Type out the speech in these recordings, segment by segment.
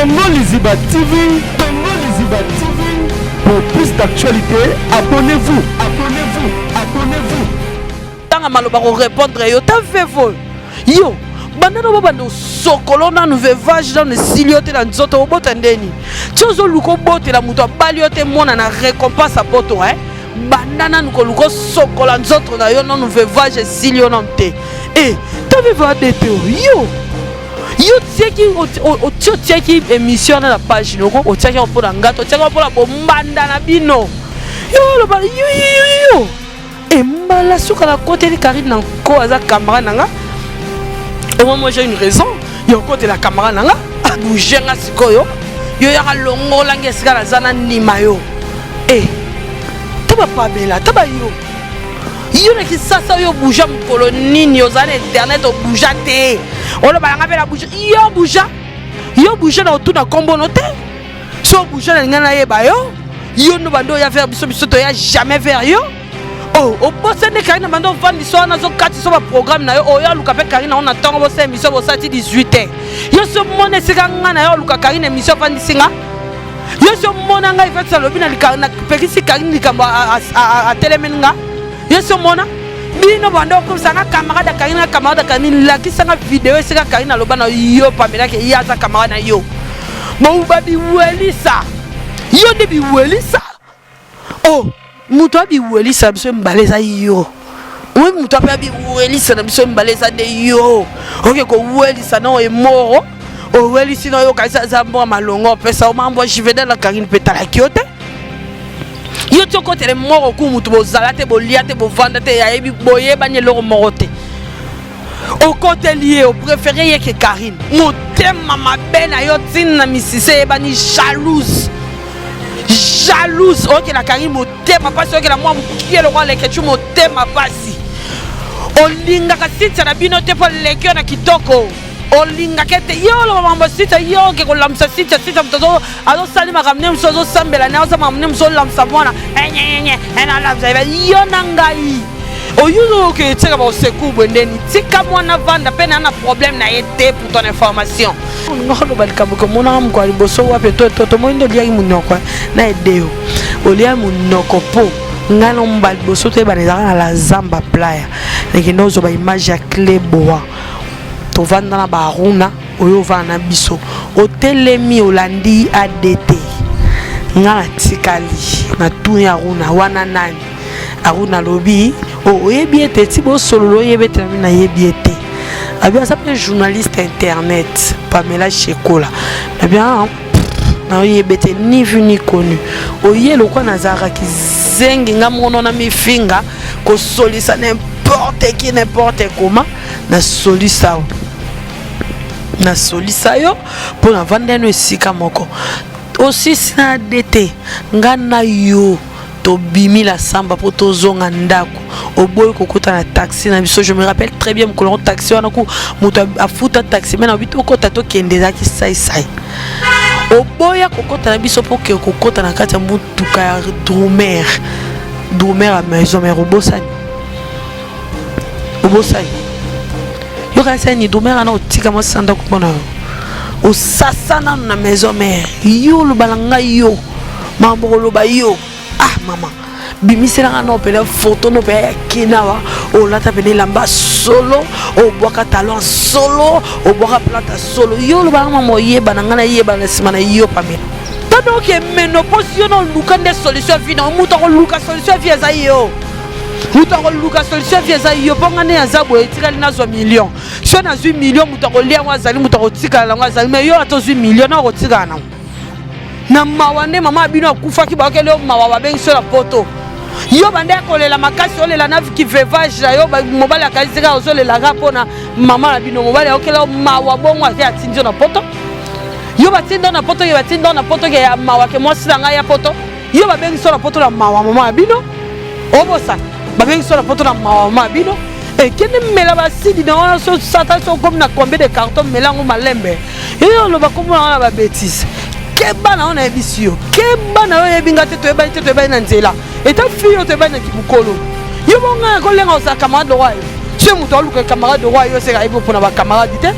Tongo Liziba TV. Tongo Liziba TV. Pour plus d'actualité, abonnez-vous. Abonnez-vous. Abonnez-vous. Tanga maloba ko répondre yo ta vevo. Yo, bandana babando sokolo na nouvevage dans le siliote na nzoto obota ndeni. Tiozo luko bote la muto baliote mona na récompense à poto hein. Bandana nuko luko sokola nzoto na yo na nouvevage silio nante. Eh, ta vevo adete yo. Yo tieki émission na page noko o tieki pour ngato tieki pour la bombanda na bino. Yo lo ba yo. Et mbala suka la côté de Karine na ko aza camarade nanga. Et moi j'ai une raison. Yo côté la camarade nanga a bouger nga sikoyo. Yo ya longo la ngesika la zana nima yo. Eh. Taba pa bela, taba yo. Yo na ki sasa yo bouger mkolo nini yo zana internet o bouger te. On le balanga la bouger. Yo bouger na tout na combo noté. So bouger na ngana yeba yo. Yo no bando ya faire biso to ya jamais vers yo. Oh, au boss de Karine mando vendre so na zo kati so ba programme na yo o ya luka pe Karine on attend bo se émission bo sati 18h. Yo so mone sika ngana yo luka Karine émission vandi singa. Yo so mona nga ifet sa lobi na likana pekisi Karine likamba a telemenga. Yo so mona bino bando comme ça na camarade Karine la ki sanga vidéo sika Karine aloba na yo pamela ke ya za camarade na yo. Mo babi welisa. Yo de bi welisa. Oh, muto bi welisa biso mbaleza yo. Oui, muto bi welisa na biso mbaleza de yo. OK ko welisa na e moro. O welisi na yo kaisa za mbo malongo pesa o mambo jivede la Karine petala kiote. Yo toko tele moro ku muto bozala te bolia te bovanda te ya ebi boye banye loro morote. Au côté lié au préféré yeke Karine. Motema mabe na yo tin na misise bani jalouse. Jalouse, ok la Karine motema pasi ok la moi qui est le roi leke tu motema pasi. Olinga ka sita na bino te po leke na kitoko. Olinga kete yo lo mambo sita yo ke ko lamsa sita mtoto azo sali makamne msozo sambela na oza mamne mso lamsa mwana ena lamsa yo nangai. Oyuzo ke tseka ba seku bwendeni tika mwana vanda pena na problème na yete pour ton information. Ngolo balikabu ko mona mko liboso wape to moindo lia munoko na edeo. Olia munoko po ngalo mbali boso te banezaka na la zamba playa. Lekino zo ba image ya clé boa. To vanda na baruna oyo vana biso. Otelemi olandi ADT. Ngala tikali na tunya runa wana nani. Aruna lobi o yebiete tibo solo yebete na yebiete. Abia ça peut journaliste internet Pamela Chekola. Eh bien na yebete ni vu ni connu. O yelo kwa nazara ki zengi ngamono na mifinga ko solisa n'importe comment na solisa. Na solisa yo pour na vendre no esika moko. Aussi na DT ngana yo to bimi la samba pour to zonga ndako oboy kokota na taxi na biso. Je me rappelle très bien mon taxi wana ku muto afuta taxi mais na bito kota to kendeza ki sai oboya kokota na biso pour que kokota na kati mutuka ya Drumer à maison mais obosani yo kasa ni Drumer na otika mo sanda kupona o sasana na maison mère yo lo balanga yo mambo lo ba yo. Ah maman bimisela na opela photo no pe kinawa o lata pene lamba solo o boka talon solo o boka plata solo yo lo ba maman yeba na ngana yeba na sima na yo pamela tano ke menopause yo no luka nde solution vie na muta ko luka solution vie za yo muta ko luka solution vie za yo ponga ne azabo etikali na zo million so na 8 million muta ko lia wazali muta ko tikala na wazali mais yo ato 8 million na ko tikala na na mawane mama bino akufa ki ba kele mawa ba bengi so la poto yo bande kolela makasi olela na ki vevage yo ba mobali akazika ozolela rapona mama la bino mobali okela mawa bongo ati atinjo na poto yo batindo na poto ke mawa ke mosi nga ya poto yo ba bengi so la poto la mawa mama bino obosa ba bengi so la poto la mawa mama bino et kene mela ba sidi na so sata so comme na combien de carton melango malembe yo lo ba komona na ba bêtise. Kebana on a visio. Kebana on ebinga te to na nzela. Et ta fille te ba na kibukolo. Yo monga ko lenga sa camarade de roi. Ce muto luka camarade de roi yo se ga ibo pona ba camarade te.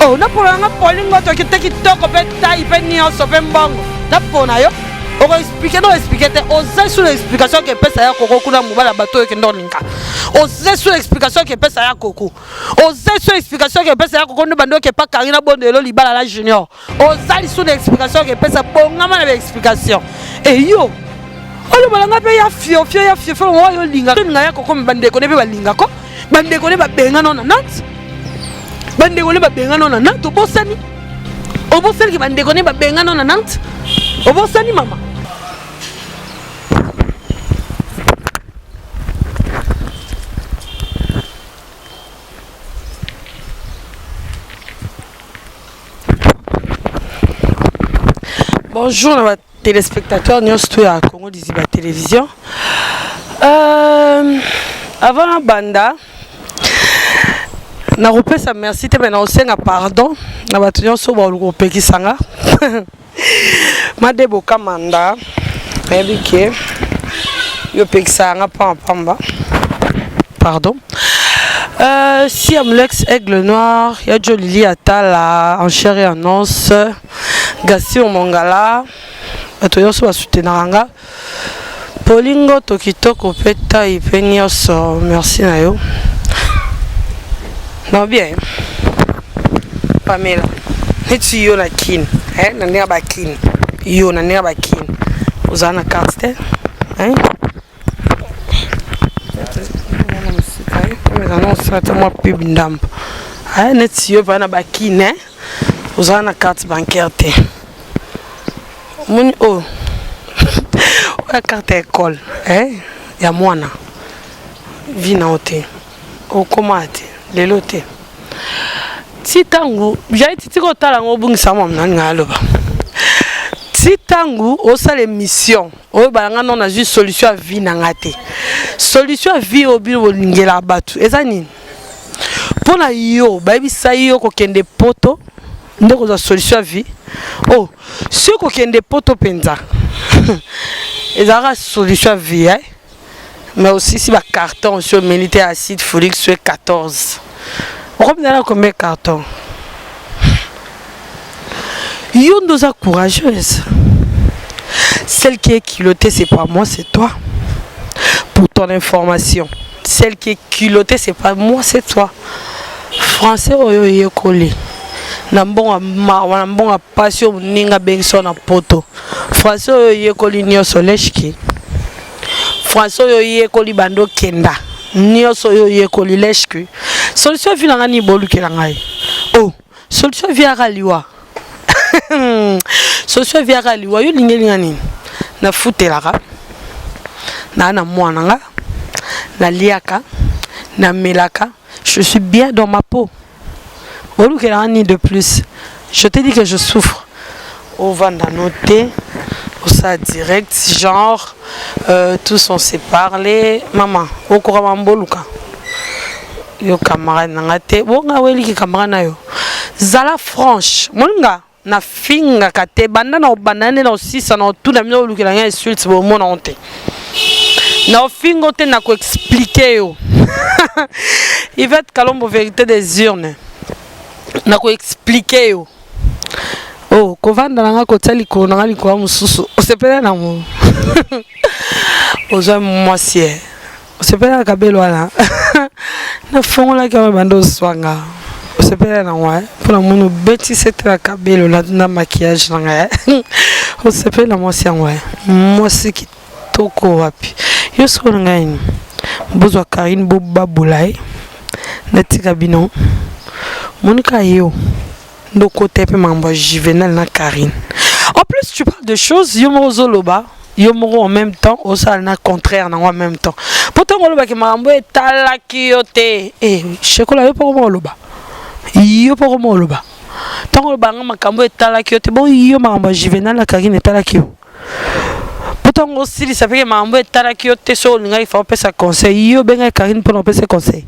Oh, na pona nga polingo to kitoko pe tai pe nyonso pe mbongo. Na pona yo. On va expliquer, non expliquer, oser sur l'explication que peut ça Coco kuna mubala bateau que ndolinga. Oser sur l'explication que peut ça Coco. Oser sur l'explication que peut ça Coco ne bando que pas Karina Bondelo libala la junior. Oser sur l'explication que peut ça bonga na l'explication. Et yo. Olo balanga pe ya fio fo yo linga. Nga ya Coco mbande ko ne be balinga ko. Bande ko ne ba benga non na nat. Bande ko ne ba benga non na nat obosani. Obosani ki bande ko ne ba benga non na nat. Obosani mama. Bonjour les téléspectateurs, nous sommes à Congo Diziba Télévision. Avant la banda, na repère sa merci te maintenant aussi un pardon. Na batuyon so ba uluko qui sanga. Madebo kamanda, ebike yo peki sanga pamba. Pardon. Si Amlex Aigle Noir, il y a Jolili Atala, en chair et en os, Gassi Omongala, Atoyoso Asutenaranga, Polingo Tokitoko Peta Ipenioso, merci Nayo. Non, bien. Pamela, tu yo la kin, na nea ba kin, yo na nea ba kin, uzana carte, hein? Non, c'est moi pub ndam. Ah, net yo pa na bakine. Oza na carte bancaire te. Mon oh. Wa carte école, ya mwana. Vina ote. O komate, lelo te. Titangu, j'ai titi ko tala ngobungisa mwa nani ngaloba. Titangu osa les missions. O balanga non na juste solution à vie na ngate. Solution à vie au bilo lingela batu. Ezani. Pona yo, baby sa yo ko kende poto, ndeko za solution à vie. Oh, si ko kende poto penza. Ezara solution à vie, mais aussi si ba carton sur militaire acide folique sur 14. On a combien de cartons? Yo nous a courageuse. Celle qui est culottée, c'est pas moi, c'est toi. Pour ton information. Celle qui est culottée, c'est pas moi, c'est toi. Français, oyo ye collé. Nambonga marwa, nambonga passion, ninga bengso na poto. Français, oyo ye collé nyoso leshki. Français, oyo ye collé bando kenda. Nyoso oyo ye collé leshki. Solution vient ni bolu kelangai. Oh, solution vient à liwa. Solution vient à liwa. Yo lingelinga nini? Na futelaka. Na mwananga. Na liaka. Na melaka. Je suis bien dans ma peau. Bolu kelanga de plus. Je te dis que je souffre. Au vanda noter. Au ça direct. Genre. Tous on s'est parlé. Maman. Au courant mboluka. Yo camarade nangate bonga weli ki camarade na yo zala franche monga na finga kate banda na banane na 6 na tout na mino lukela nga insulte bo mona honte na fingo te na ko expliquer yo Yvette Kalombo vérité des urnes na ko expliquer yo oh ko vanda nga ko tsali ko na ngali ko mususu o sepela na mo ozo moi sie c'est pas la cabelle là na fond là quand bando swanga c'est pas là ouais pour la mon bêtise c'est la cabelle là na maquillage là c'est pas la moi c'est ouais moi c'est qui toko wapi yo so ngani bozwa Karine Boba Boulay na tikabino monika yo ndo côté pe mambo Juvenal na Karine en plus tu parles de choses yo mozoloba yo moro en même temps au salna contraire en même temps pourtant on loba ki marambo etalaki yo te shekola yo poko loba yo poko loba tant loba nga makambo etalaki yo te bon yo marambo Juvenal la Karine etalaki yo pourtant aussi ça fait que marambo etalaki yo te so linga il faut passer conseil yo benga Karine pour passer conseil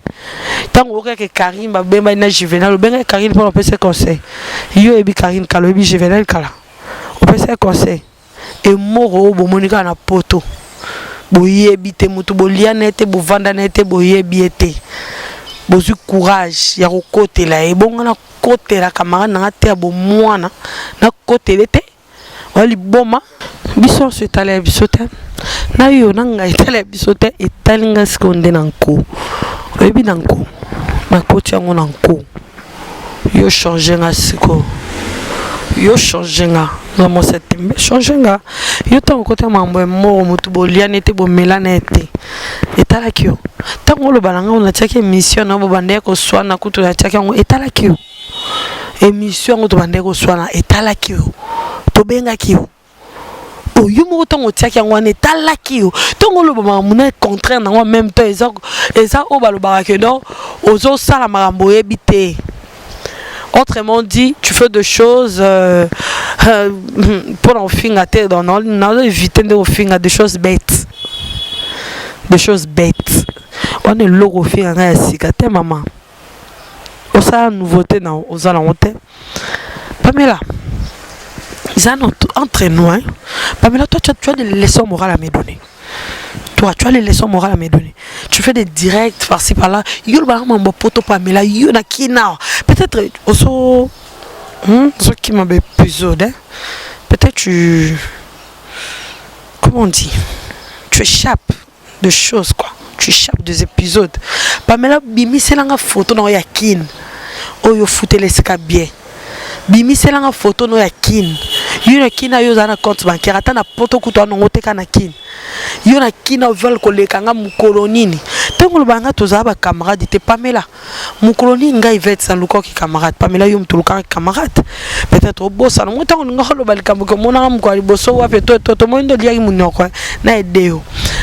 tant o que Karine ba bemba na Juvenal benga Karine pour passer conseil yo ebi Karine kalo ebi Juvenal kala o passer conseil et moro bo monika na poto bo yebi te mutu bo liana te bo vanda na te bo yebi te bozwi courage ya kokotela ye bongo na kotela camarade na te bo mwana na kotela te wali boma biso so etala biso te na yo na ngai etala biso te etalinga sikonde na nko oyebi na nko na koti yango na nko yo changer nga siko yo changer nga vraiment cette changer nga yo tango kota mambo mo mutu boliane te bo melana te etala kio tango lo balanga on a tchaki mission na bo bande ko swana kutu na tchaki ngo etala kio émission ngo to bande ko swana etala kio to benga kio o yo mo tango tchaki ngo na etala kio tango lo ba muna contraire na même temps eza o ba lo ba ke non ozo sala marambo ebité. Autrement dit, tu fais des choses pour en finir à terre, dans éviter de finir des choses bêtes. Des choses bêtes. On est lourd au finir à cicater, maman. On a une nouveauté dans aux alentours. Pamela, ils ont entre nous. Pamela, toi, tu as des leçons morales à me donner. Toi, tu as les leçons morales à me donner. Tu fais des directs par-ci par-là. Yo le baran m'a poto Pamela, yo na kina. Peut-être aussi ce qui m'a épisode. Peut-être tu comment on dit? Tu échappes de choses quoi. Tu échappes des épisodes. Pamela bimi c'est la photo dans ya kin. Oh yo fouté les bien. Bimi c'est la photo dans ya kin. Yo na kina yo za na compte bancaire ata na poto kuto na ngoteka na kin. Yo na kina veulent koleka nga mukolonini tango lobanga toza ba camarade te Pamela mukoloni nga Yvette sans luko ki camarade Pamela yo mtuluka camarade peut-être obosa no tango nga lo balika ko mona mko ali boso wa pe to mondo liaki munoko na edeo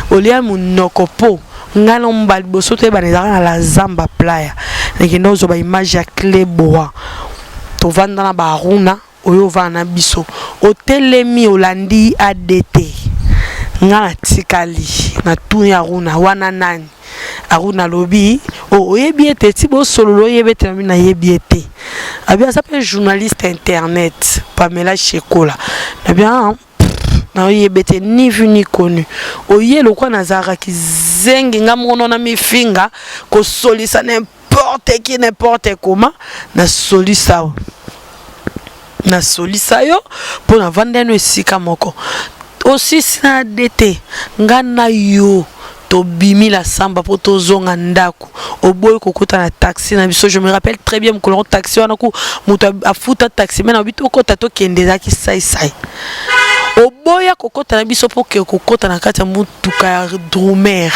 olia munoko po nga no mbali boso te banezaka na la zamba playa ngendo zo ba image ya clé boa to vanda na baruna oyo vana biso otelemi olandi ADT nga tikali na tunya Aruna wana nani Aruna lobi o yebiete ti bo solo yebete na yebiete abia s'appelle journaliste internet Pamela Chekola na bien na yebete ni vu ni connu o yelo kwa nazara ki zengi nga mono na mifinga ko solisa n'importe comment na solisa yo pour na vendre no esika moko aussi ça d'été ngana yo to bimi la samba pour to zonga ndako oboy kokota na taxi na biso je me rappelle très bien mkolon taxi wana ku muta afuta taxi mais na bito kota to kendeza ki sai oboya kokota na biso pour que kokota na kati mutuka ya dromer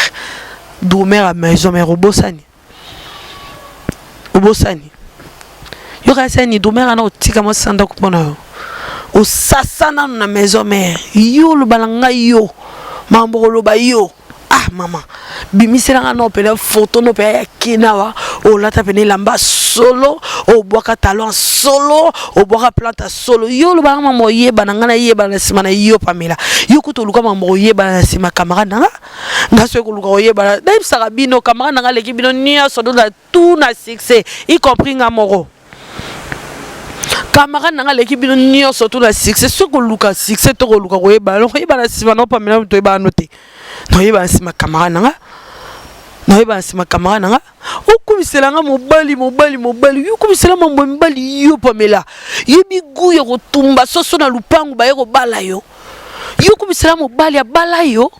à maison mais obosani yo ka ni dromer na otika mo sanda ko pona yo o sasana na maison mère yo le balanga yo mambo lo ba yo ah maman bimisela na opela photo no pe ya kinawa o lata pene lamba solo o boka talon solo o boka planta solo yo le balanga mo yeba na ngana yeba na sima na yo Pamela yo kuto luka mo yeba na sima camarade nga ngaso ko luka yeba na ibsaka bino camarade nga leki bino nia so do la tout na succès y compris nga moro camarade nanga l'équipe bino nyo surtout la succès ce ko luka succès to ko luka ko yeba lo yeba na sima no Pamela to yeba noté no yeba sima camarade nanga o kumisela nga mobali yo kumisela mambo mbali yo Pamela yebi gu yo kotumba soso na lupangu ba yo bala yo kumisela mobali ya bala yo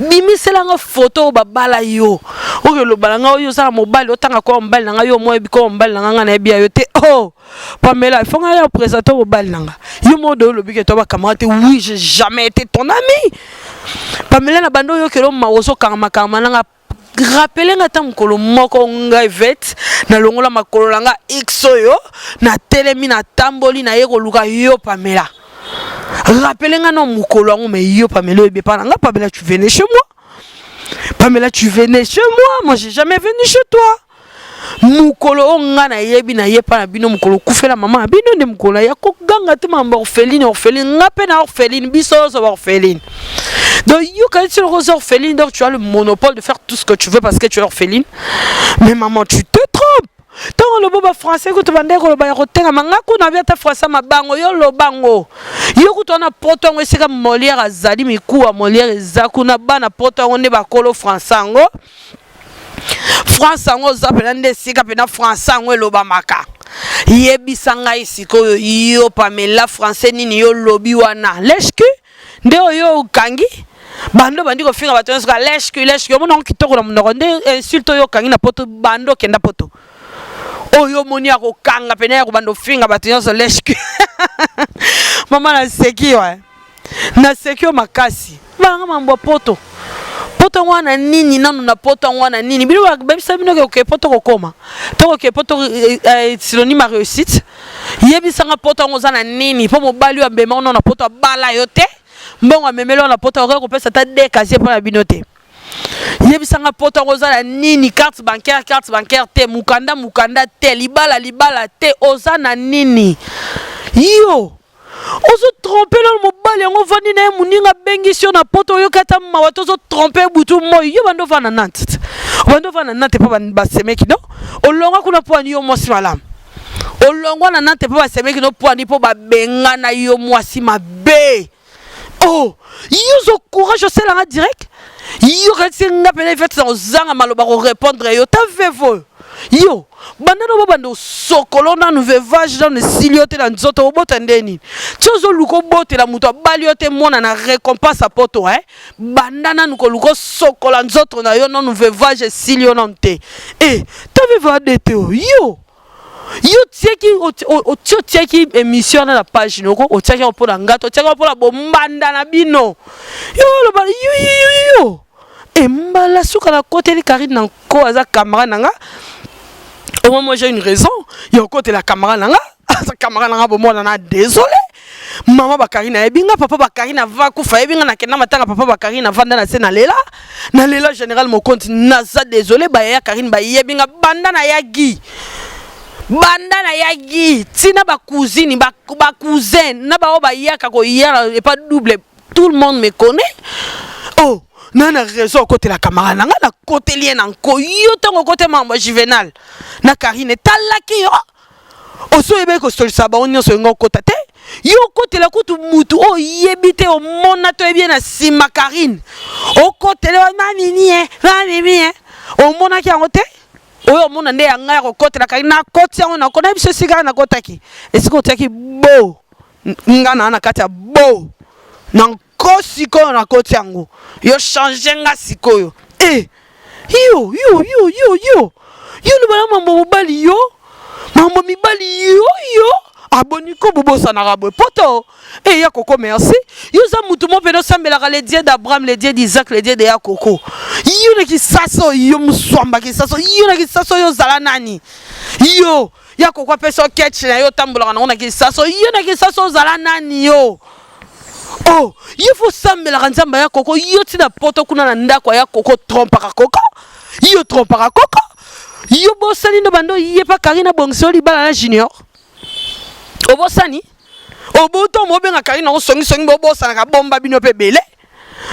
bimisela nga photo ba bala yo oyo lo balanga yo sa mobile otanga ko mobile nanga yo mo biko mobile nanga na bia yo te oh Pamela il faut nga ya présenter mobile nanga yo mo do lo bike to ba camarade oui j'ai jamais été ton ami Pamela na bando yo kelo mawoso kama nanga rappeler nga tamkolo moko nga Yvette na longola makolo nanga xo yo na telemi na tamboli na yeko luka yo Pamela rappeler nga non mukolo ngo mais yo Pamela ebe pa nga Pamela tu venais chez moi Pamela, tu venais chez moi j'ai jamais venu chez toi. Mukolo nga na yebi na yepa na bino mukolo kufela mama bino de mukolo ya ko ganga te mamba orpheline nga pe na orpheline biso so orpheline. Donc you quand tu es orpheline donc tu as le monopole de faire tout ce que tu veux parce que tu es orpheline. Mais maman tu te trompes. Tant le boba français que tu vas dire le baïro tenga manga ko na via ta français mabango yo lo bango yo ko na poto ngo sika Molière azali miku a Molière ezaku na bana poto ngo ne bakolo français ngo France ango zapela nde sika pena France ango eloba maka yebisa ngai sikoyo yo Pamela français nini yo lobi wana leshku nde oyo kangi bando bandi ko finga bato nsoka leshku mona kitoko na munoko nde insulte yo kangi na poto bando kenda poto oyo moni ya kokanga pena ya bando finga bato nso leshku mama na seki wa na seki makasi banga mambo poto poto wana nini nanu na poto wana nini bino babisa bino ke poto kokoma to ke poto synonyme à réussite yebisa nga poto ngoza na nini po mobali wa bema na poto bala yote mbongo memelo na poto ko pesa ta décasier pour la binote yebisa nga poto ngoza na nini carte bancaire te mukanda te libala te oza na nini yo ozo tromper le mobile yango vandi na muninga bengisio na poto yo kata mawa tozo tromper butu moyo yo bando vana Nantes pa ba semeki no olonga kuna po ani yo mosi malam olonga na Nantes pa ba semeki no po ani po ba benga na yo mosi mabe oh yo zo courage c'est la direct yo retsinga pele fait ça ozanga maloba ko répondre yo ta vevo yo bandano bando sokolo na nouvevage dans le siliote na nzoto obota ndeni tiozo luko bote la muto baliote mona na récompense à poto bandana nuko luko sokola nzoto na yo na nouvevage silio nante t'avais va dete yo tieki o tieki émission na la page noko o tieki pour la ngato tieki pour la bombanda na bino yo mbala suka na côté li Karine na ko aza camarade nanga. Au moment où j'ai une raison, il y a côté la camarade nanga, sa camarade nanga bon moi na désolé. Maman Bakarina ebinga papa Bakarina va kufa ebinga na kena matanga papa Bakarina vanda na sena lela général mon compte naza désolé ba ya Karine ba yebinga banda na yagi tina ba cousine ba cousin na ba oba yaka ko yara et pas double tout le monde me connaît. Oh nana raison côté la camarade nanga na côté lien encore yo tango côté membre juvénal na Karine talaki yo oso ebe ko solisa ba onyo so ngo kota te yo côté la kutu mutu o yebite o mona to bien na sima Karine o côté le nani o mona ki angote o mona nde ya ngaya ko côté la Karine na côté yango na kona biso sigara na kotaki esiko taki bo ngana na kati ya bo na sikoyo na koti yango yo changer nga sikoyo yo no bana mambo mobali yo mambo mibali yo aboni ko bobosa na rabo poto ya koko merci yo za mutu mo peno sambela le dieu d'Abraham le dieu d'Isaac le dieu de Yakoko yo na kisaso yo muswamba kisaso yo na kisaso yo zala nani yo Yakoko pesa ketch na yo tambola na kisaso yo na kisaso zala nani yo. Oh, il faut sambela kanzamba ya koko yo tina poto kuna na ndako ya koko trompaka koko yo trompaka koko yo bosani no bando yepa Karina bongso libala na junior obosani oboto mo benga Karina osongi bobosana ka bomba bino pe bele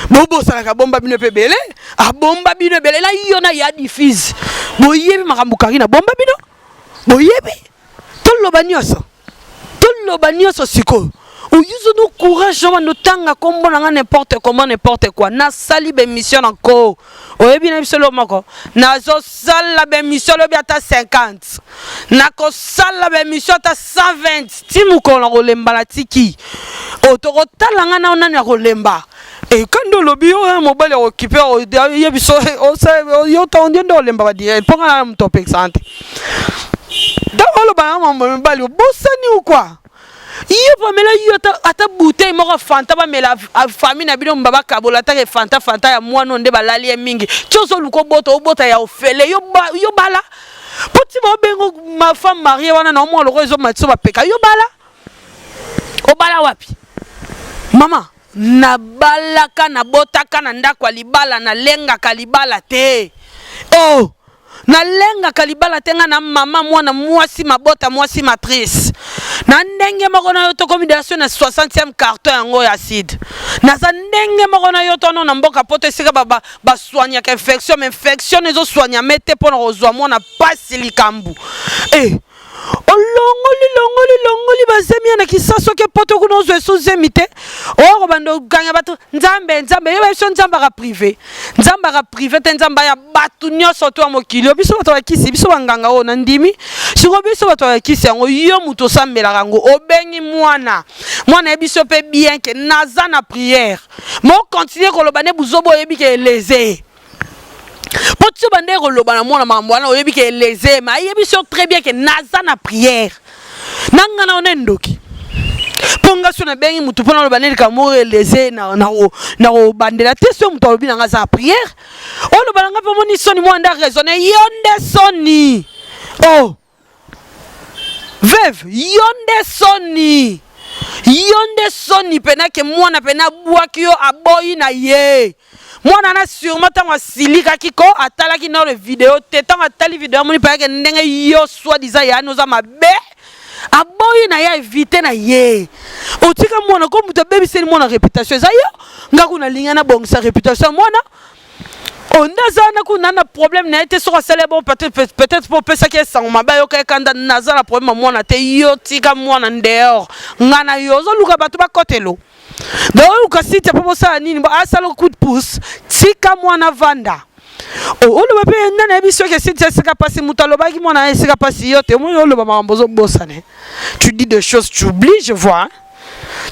bobosana ka bomba bino pe bele a bomba bino bele la yo na ya diffuse boyebi makambu Karina bomba bino boyebi toloba nyoso siko. Ou yuzo no courage no tanga kombo na n'importe comment n'importe quoi na sali be mission encore oyebi na bisolo moko na zo sala be mission lo biata 50 na ko sala be mission ta 120 timu ko na kolemba la tiki o to ko talanga na onani ya kolemba kando lobi o mobile occupé o yebiso o sa yo to ndendo lemba ba dire ponga na mtope santé da olo ba mambo mobile bosani ou quoi. Iyo Pamela yo ata bouteille moko fanta ba mela famille na bino mbaba kabola ta fanta ya mwana nde balali mingi tiozo luko bota ya ofele yo bala poti mo bengo ma femme mariée wana na mo loko ezo matso ba peka yo bala obala wapi mama na balaka na botaka na ndako libala na lenga kalibala te oh na lenga kalibala tenga na mama mwana mwasi mabota mwasi matrice na ndenge moko na yo to combination na 60e carton yango ya acide na za ndenge moko na yo to na mboka poto sika ba soigner ka infection ezo soigner mete pona kozwa mwana pasi likambu olongoli bazemi na kisaso ke poto kuno zo sozemi te o bando ganya bato nzambe yeba biso nzamba ka privé te nzamba ya batu nyoso to mokili biso bato ya kisi biso banganga o na ndimi siko biso bato ya kisi yango yo muto sambela kango obengi mwana biso pe bien ke naza na prière mo continuer ko lobane buzobo yebi ke leze Potso bande koloba na mwana mambwana oyebi ke leze ma yebi so très bien que naza na prière nanga na onendoki ponga so na bengi mutu pona loba neli ka mo leze na bandela te so mutu obi nanga za prière o loba nanga pe moni soni mo anda raisonner yonde soni oh veuve yonde soni pena ke mwana pena bwaki yo aboyi na ye mwana na sûrement tango silika kiko atalaki na le vidéo te tango atali vidéo moni pa ke ndenge yo soi-disant ya noza mabe aboyi na ya éviter na ye otika mwana ko muta baby c'est mwana réputation za yo ngaku na linga na bongisa réputation mwana ondaza na kuna na problème na été sur celle bon peut-être pour penser que ça maba yo ka kanda naza na problème mwana te yo tika mwana ndeo ngana yo zo luka batu ba kotelo donc kasi te popo sa nini ba asalo coup de pouce tika mwana vanda o lo ba pe na biso ke si c'est capacité mutalo ba ki mwana c'est capacité yo te mo lo ba mambozo bossa ne tu dis des choses tu oublies je vois hein?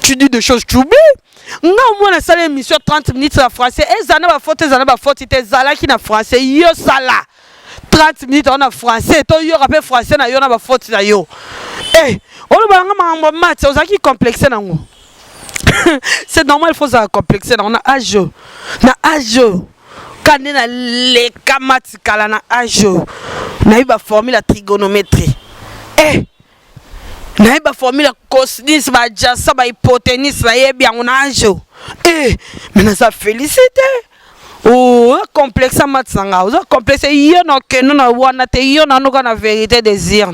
Tu dis des choses tu oublies nga mwana sala émission 30 minutes en français ezana ba faute te zala ki na français yo sala 30 minutes en français to yo rappel français na yo na ba faute na yo o lo ba nga mambo match ozaki complexe nango c'est normal, il faut ça complexer. On a âge. Quand on a les kamatikala na âge. On a eu la formule la trigonométrie. On a eu la formule la cosinus, la jassa, la hypoténuse, la bien on a âge. Mais ça félicité. Oh, complexe à matsanga. Vous complexe. Yo no que nous na wana te yo na no kana vérité désir.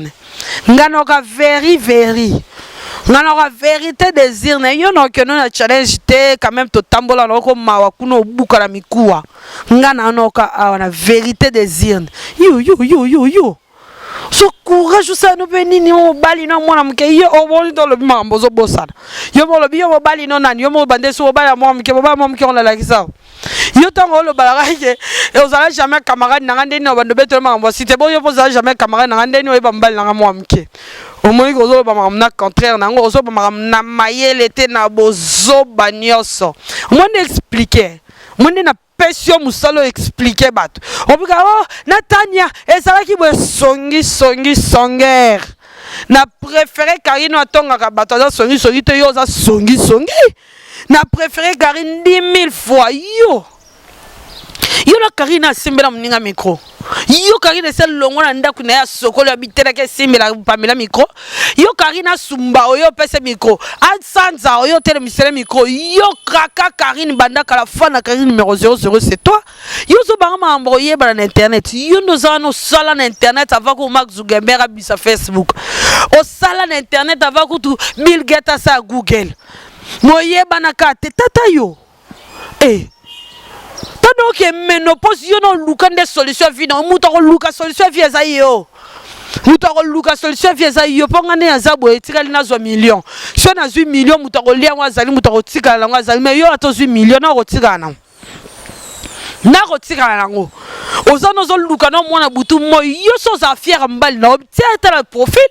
Ngano ka very. Ngana vérité désir na yo no que non na challenge te quand même to tambola no ko mawa kuno buka la mikuwa ngana no ka na vérité désir yo so courage ça no benini o bali no mwana mke yo o boli dans le mambo zo bosana yo mo lo biyo mo bali no nani yo mo bande so bali mo mke on la lakisa yo tango lo balaka ke ozala jamais camarade na ngande no bando beto mambo si te bo yo pozala jamais camarade na ngande no e bambali na mo mke au moins que vous avez contraire nango ozo ba na mayele te na bozo banyoso moi d'expliquer moi na pesio musalo expliquer bato obika oh Natania ezala ki bo songer na préféré Karine atonga ka bato za songi te yo za songi na préféré Karine 10 000 fois yo la Karine simbela mninga micro yo Karine c'est longo na ndaku na ya sokolo habitela ke simbela pamela micro yo Karine sumba oyo pese micro ansanza oyo tele misele micro yo kraka Karine banda kala fana Karine numéro 00 c'est toi yo zo banga envoyer ba na internet yo nous allons sala na internet avant que Mark Zuckerberg abisa Facebook o sala na internet avant que tu Bill Gates sa Google moye bana ka tata yo donc ménopause yo no luka des solutions vie non mutako luka solution vie za yo mutako luka solution vie za yo pongane ya zabo etikali na zo million so na 8 million mutako lia ngazali mutako tikala na ngazali mais yo ato 8 million na rotikana na rotikana nango ozano zo luka no mwana butu mo yo so za fier mbali na obtieta la profil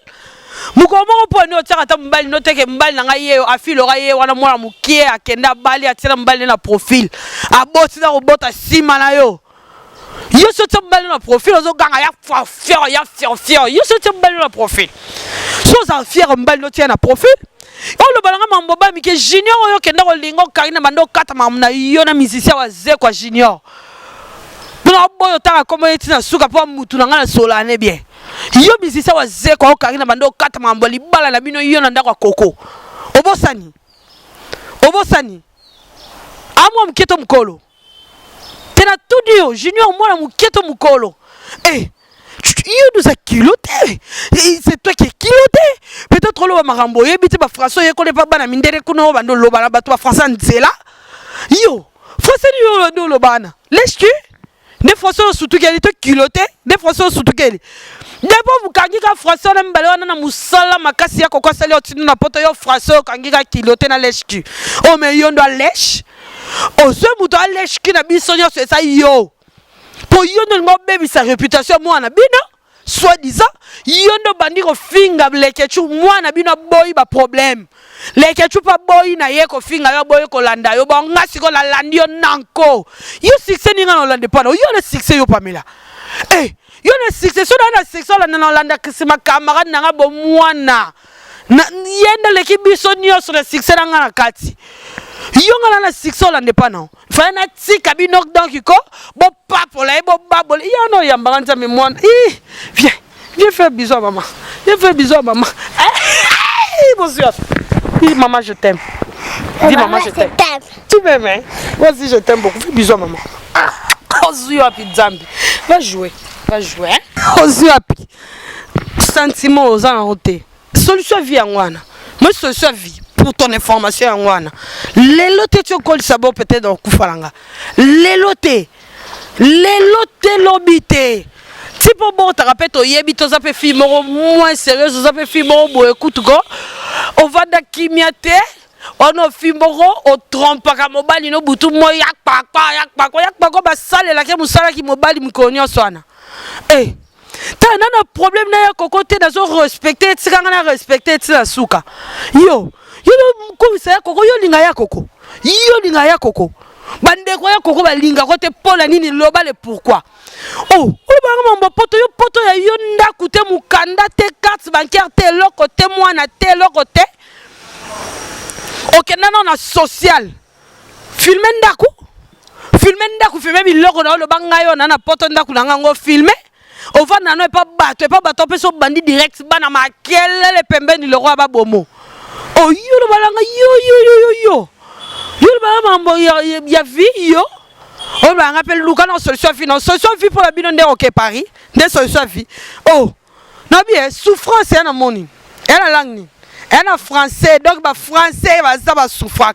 mukomo po no tsaka ta mbali no teke mbali nga ye afilo ga ye wana mwana mukie akenda bali atira mbali na profil aboti na robota sima na yo so tsa mbali na profil ozo ganga ya fier yo so tsa mbali na profil so za fier mbali no tia na profil o lo balanga mambo ba mike junior yo kenda ko lingo Karine mando kata mamna yo na musicien wa ze kwa junior buna boyo ta komo etina suka po mutu na ngana solane bien yo musicien wa ze kwa Karine mando kata mambo libala na bino yo na ndako koko obosani amwa mketo mkolo tena tudio junior mwana mketo mkolo you nous a kiloté c'est toi qui es kiloté peut-être lo marambo yebiti ba français ye connaît pas bana mindere kuno bando lo bana bato ba français nzela yo français yo lo bana laisse-tu des français surtout qu'elle est kiloté des français surtout qu'elle Depo bukangika français na mbale wana na musala makasi ya kokwa sali otinu na poto yo français okangika kilote na lèche. O me yondo a lèche. O se muto a lèche ki na biso nyonso esa yo. Po yondo ngo baby sa réputation mwana bino. Soi-disant, yondo bandi ko finga lekechu mwana bino boy ba problème. Lekechu pa boy na ye ko finga yo boy ko landa yo ba ngasi ko la landi yo nanko. Yo succès ninga no lande pa no yo na succès yo Pamela. Eh, yo na succès so na succès la na landa kisima camarade na bo mwana. Na yenda leki biso nyo so na succès na kati. Yo ngala na succès la ndepa non. Fa na tika bino donc ko bo papola bo babol. Yo no yamba nza me mwana. Viens faire bisous à maman. Viens faire bisous à maman. Bonsoir. Dis maman je t'aime. Dis maman je t'aime. Tu m'aimes hein? Moi aussi je t'aime beaucoup. Fais bisous à maman. Bonsoir Zambi. Va jouer. Va jouer hein? Bonsoir. Sentiment aux anrotés. Solution vie en wana. Moi solution vie. Pour ton information en wana. L'éloté tu colles sabot peut-être dans Koufalanga. L'éloté. L'éloté l'obité. Si pour bon, tu rappelles, tu as dit que tu moins sérieux, tu as fait écoute, on va dans Kimiate, on a fait on trompe pas mobile, on boutou moi yak pa, bah sale la qui musala qui mobile m'konyo soana. Eh, t'as un problème na côté dans respecter, tu as respecter tu la souka. Yo, comme ça koko yo linga ya koko, yo linga ya koko. Bande kwa ya koko ba linga kote pola nini loba le pourquoi. Oh, on poto yo poto ya yo ndaku te mukanda te carte bancaire te loko te mwana te loko te. Ok nana na social. Filmer ndaku. Filmer biloko na lo banga yo nana poto ndaku na ngo filmer. On va nano e pa bato pe so bandi direct bana makele le pembeni le roi ba bomo. Oh yo lo balanga yo. Yo le balanga mambo ya vie yo. On va appeler Luca dans solution vie. Non, solution vie pour la bino de OK Paris. Des solution vie. Oh, non bien, souffrance est en money. Elle a langue. Elle a français. Donc, bah français, bah ça va souffrir.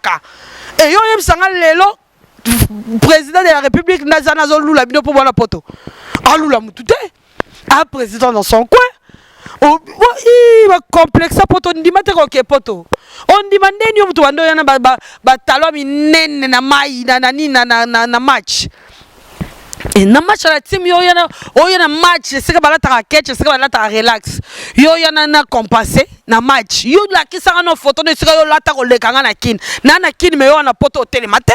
Et yo yem sanga lelo président de la République Nazana Zolou la bino pour voir la poto. Ah Lula Mutute. Ah président dans son coin. Oh, il va complexer poto ndimate OK poto. On demande ni mtu ando yana ba talon minene na mai na match. Et na match la team yo yana match, c'est que balata raquette, c'est que balata relax. Yo yana na compenser na match. Yo la ki sanga no photo ne sika yo lata ko lekanga na kin. Na kin me yo na poto hotel matin.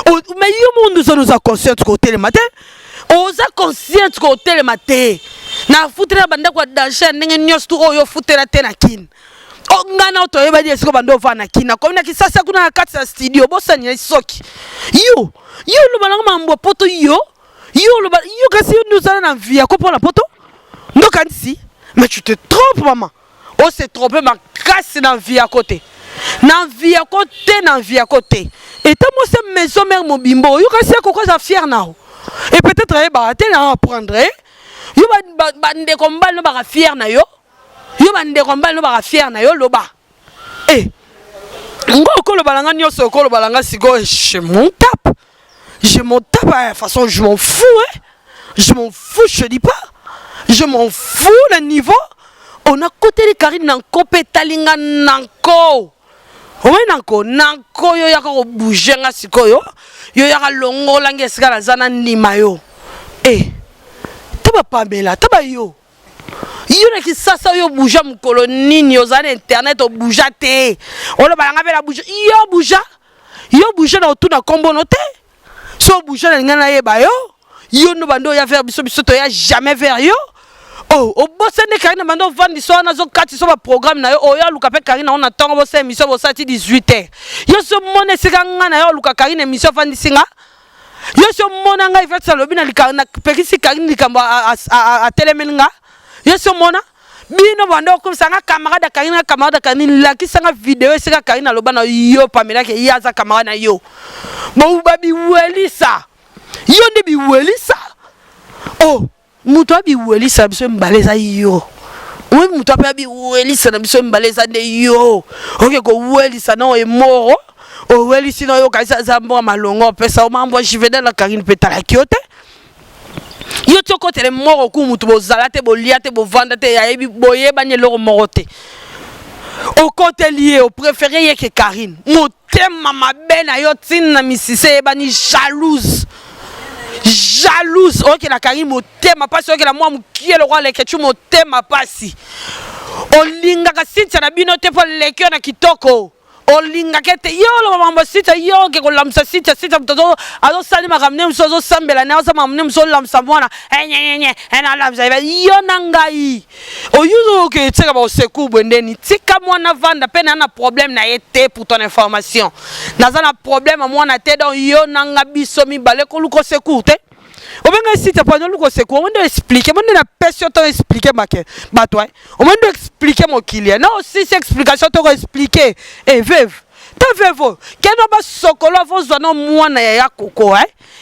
Mais yo mundu so nous a conscient ko hotel matin. Oza conscient ko hotel matin. Na futera banda kwa dansha ndenge nyos tu yo futera tena kin. Oh ngana to yeba di siko bando va na kina comme na kisasa kuna na kati ya studio bossa ni soki yo lo balanga mambo poto yo kasi nous allons na vie ko pour la poto ndo kanisi mais tu te trompes maman oh c'est trompé ma casse na vie à côté et tant moi c'est maison mère mobimbo yo kasi ko za fier na et peut-être ba te na apprendre yo ba nde komba no ba fier na yo. Yo bande komba no ba fier na yo loba. Eh. Ngo ko lo balanga nyoso ko lo balanga sigo je m'en tape. Je m'en tape de toute façon je m'en fous hein. Je m'en fous, je dis pas. Je m'en fous le niveau. On a côté les Karine nanko petalinga nanko. Ouais nanko yo ya ko bouger nga sikoyo. Yo ya longo lange sika la zana ndima yo. Eh. Taba Pamela, taba yo. Yo na ki sasa yo bouja mukolo nini yo za internet o bouja te. O lo balanga be la bouja. Yo bouja na otu na kombo no te. So bouja na ngana yeba yo. Yo no bando ya faire biso to ya jamais vers yo. Oh, o bosse ne Karina bando vandi so na zo kati so ba programme na yo. O ya luka pe Karina on attend bo se émission bo sati 18h. Yo so mone sika ngana yo luka Karina émission vandi singa. Yo so mona nga ifet sa lobi na likana pekisi Karina likamba a telemelinga. Yo so mona bino bando comme ça nga camarade Karina la ki sanga vidéo sika Karina loba na yo Pamela ke yaza camarade na yo. Bo babi welisa. Yo ne bi welisa. Oh, muto bi welisa biso mbaleza yo. Oui, muto bi welisa na biso mbaleza de yo. OK ko welisa na e moro. O welisi na yo kaisa zambo malongo pesa o mambo jivede la Karine petala kiote. yo toko tele moko ku mutu bozala te bolia te bovanda te yayebi boyeba nye loko moko te au côté lié au préféré yeke Karine motema mabe na yo tina misise ebani jalouse ok la Karine motema pasi ok la moi mukie le roi leke tu motema pasi olinga ka sitya na bino te po leke na kitoko olinga kete yo lo mambo sitya yo ke ko lamsa sitya mtoto azo sali makamne msozo sambela na osa mamne mso lamsa mwana ena lamsa yo nangai oyuzo ke tseka ba seku bwendeni tika mwana vanda pena na problème na yete pour ton information naza na problème mwana te donc yo nanga biso mi bale ko luko seku te obenga sitya pa luko seku on doit expliquer on na personne to expliquer make ba toi on doit expliquer mon client non si c'est explication to expliquer et veuve ta veuve keno ba sokolo fo zona mwana ya koko